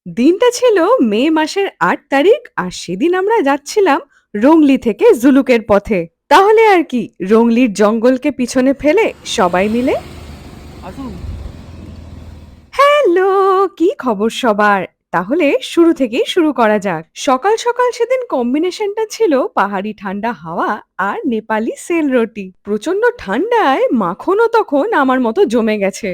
দিনটা ছিল মে মাসের ৮ তারিখ আর সেদিন আমরা যাচ্ছিলাম রংলি থেকে জুলুকের পথে। তাহলে আর কি, রংলির জঙ্গলকে পিছনে ফেলে সবাই মিলে আসুন। হ্যালো, কি খবর সবার? তাহলে শুরু থেকেই শুরু করা যাক। সকাল সকাল সেদিন কম্বিনেশনটা ছিল পাহাড়ি ঠান্ডা হাওয়া আর নেপালি সেল রুটি। প্রচন্ড ঠান্ডায় মাখনও তখন আমার মতো জমে গেছে।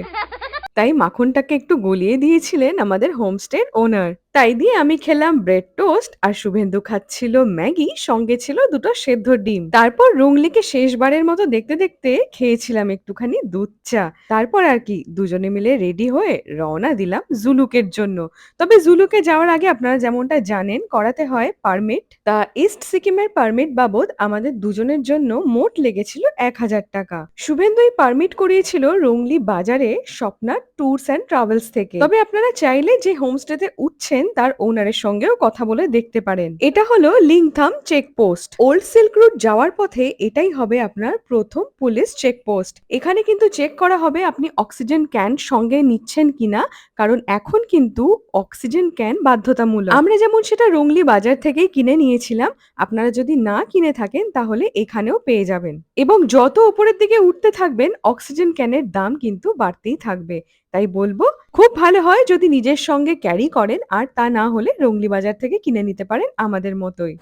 তাই মাখনটাকে একটু গলিয়ে দিয়েছিলেন আমাদের হোমস্টের ওনার। তাই দিয়ে আমি খেলাম ব্রেড টোস্ট আর শুভেন্দু খাচ্ছিল ম্যাগি, সঙ্গে ছিল দুটো সেদ্ধ ডিম। তারপর রুংলিকে শেষবারের মতো দেখতে দেখতে খেয়েছিলাম একটুখানি দুধ চা। তারপর আর কি দুজনে মিলে রেডি হয়ে রওনা দিলাম জুলুকের জন্য। তবে জুলুকে যাওয়ার আগে আপনারা যেমনটা জানেন করাতে হয় পারমিট। তা ইস্ট সিকিমের পারমিট বাবদ আমাদের দুজনের জন্য মোট লেগেছিল ১,০০০ টাকা। শুভেন্দু এই পারমিট করিয়েছিল রংলি বাজারে স্বপ্না ট্যুরস অ্যান্ড ট্রাভেলস থেকে। তবে আপনারা চাইলে যে হোমস্টেতে উঠছেন তার ওনারের সঙ্গেও কথা বলে দেখতে পারেন। এটা হলো Lingtham checkpost. Old silk route যাওয়ার পথে এটাই হবে আপনার প্রথম পুলিশ চেকপোস্ট। এখানে কিন্তু চেক করা হবে আপনি অক্সিজেন ক্যান সঙ্গে নিচ্ছেন কিনা, কারণ এখন কিন্তু অক্সিজেন ক্যান বাধ্যতামূলক। আমরা যেমন সেটা রংলি বাজার থেকেই কিনে নিয়েছিলাম, আপনারা যদি না কিনে থাকেন তাহলে এখানেও পেয়ে যাবেন। এবং যত উপরের দিকে উঠতে থাকবেন অক্সিজেন ক্যানের দাম কিন্তু বাড়তেই থাকবে। তাই বলবো খুব ভালো হয় যদি নিজের সঙ্গে ক্যারি করেন, আর তা না হলে রংলি বাজার থেকে কিনে নিতে পারেন আমাদের মতোই।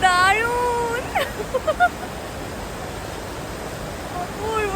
দারুণ! অপূর্ব!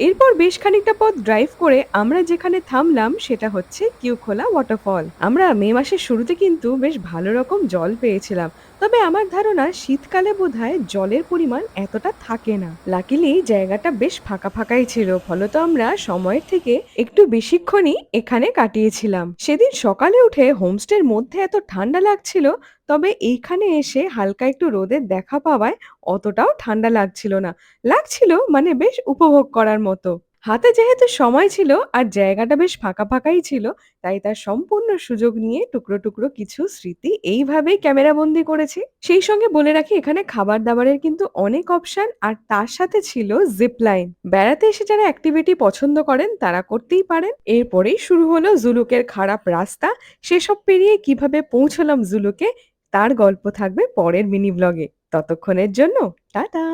এরপর বেশ খানিকটা পথ ড্রাইভ করে আমরা যেখানে থামলাম সেটা হচ্ছে কিউখোলা ওয়াটারফল। আমরা মে মাসের শুরুতে কিন্তু বেশ ভালো রকম জল পেয়েছিলাম। তবে আমার ধারণা শীতকালে বোধহয় জলের পরিমাণ এতটা থাকে না। লাকিলি জায়গাটা বেশ ফাঁকা ফাঁকাই ছিল, ফলত আমরা সময়ের থেকে একটু বেশিক্ষণই এখানে কাটিয়েছিলাম। সেদিন সকালে উঠে হোমস্টের মধ্যে এত ঠান্ডা লাগছিল, তবে এইখানে এসে হালকা একটু রোদের দেখা পাওয়ায় অতটাও ঠান্ডা লাগছিল না। লাগছিল মানে বেশ উপভোগ করার মতো। হাতে যেহেতু সময় ছিল আর জায়গাটা বেশ ফাঁকা ফাঁকাই ছিল, তাই তার সম্পূর্ণ সুযোগ নিয়ে টুকরো টুকরো কিছু স্মৃতি এইভাবেই ক্যামেরাবন্দি করেছি। সেই সঙ্গে বলে রাখি এখানে খাবার দাবারের কিন্তু অনেক অপশন, আর তার সাথে ছিল জিপ লাইন। বেড়াতে এসে যারা অ্যাক্টিভিটি পছন্দ করেন তারা করতেই পারেন। এরপরেই শুরু হলো জুলুকের খারাপ রাস্তা। সেসব পেরিয়ে কিভাবে পৌঁছলাম জুলুকে তার গল্প থাকবে পরের মিনি ব্লগে। ততক্ষণের জন্য টাটা।